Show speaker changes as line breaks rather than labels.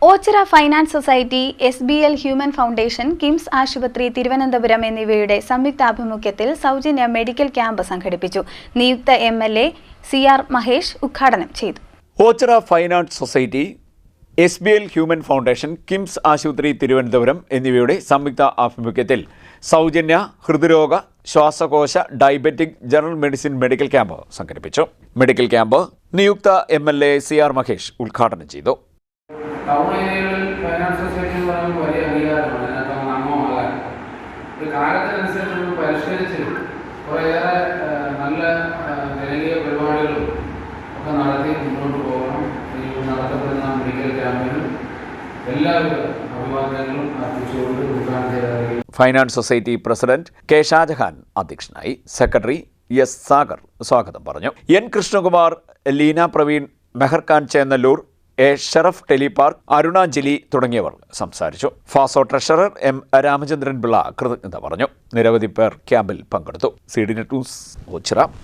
Ochira finance society, SBL human foundation, KIMS ആശുപത്രി തിരുവനന്തപുരം എന്നിവയുടെ സംയുക്താഭിമുഖ്യത്തിൽ സൗജന്യ മെഡിക്കൽ ക്യാമ്പ് സംഘടിപ്പിച്ചു. നിയുക്ത MLA CR മഹേഷ് ഉദ്ഘാടനം ചെയ്തു.
Ochira finance society, SBL human foundation, KIMS ആശുപത്രി തിരുവനന്തപുരം എന്നിവയുടെ സംയുക്ത ആഭിമുഖ്യത്തിൽ സൗജന്യ ഹൃദ്രോഗ, ശ്വാസകോശ, diabetic, general medicine medical camp സംഘടിപ്പിച്ചു. മെഡിക്കൽ ക്യാമ്പ് നിയുക്ത MLA CR മഹേഷ് ഉദ്ഘാടനം ചെയ്തു.
ടൗൺ ഏരിയകളിൽ ഫൈനാൻസ് സൊസൈറ്റി എന്ന് പറയുമ്പോൾ വലിയ അംഗീകാരമാണ്. അതിനകത്ത് അംഗമാകാൻ ഒരു കാലത്തിനനുസരിച്ച് പരിഷ്കരിച്ച് കുറേയേറെ നല്ല ജനകീയ പരിപാടികളും ഒക്കെ നടത്തി മുന്നോട്ട് പോകണം. ഈ നടത്തപ്പെടുന്ന മെഡിക്കൽ ക്യാമ്പിനും എല്ലാവരും അഭിവാദ്യങ്ങളും അർപ്പിച്ചുകൊണ്ട് ഉദ്ഘാടനം ചെയ്ത
finance society president K. Shajahan അധ്യക്ഷനായി. Secretary S. സാഗർ സ്വാഗതം പറഞ്ഞു. N. കൃഷ്ണകുമാർ, ലീന പ്രവീൺ, മെഹർഖാൻ ചേന്നല്ലൂർ, A. ഷറഫ് ടെലിപാർക്ക്, അരുണാഞ്ജലി തുടങ്ങിയവർ സംസാരിച്ചു. Faso treasurer M. Ramachandran Pillai കൃതജ്ഞത പറഞ്ഞു. നിരവധി പേർ ക്യാമ്പിൽ പങ്കെടുത്തു. CDNet news, Ochira.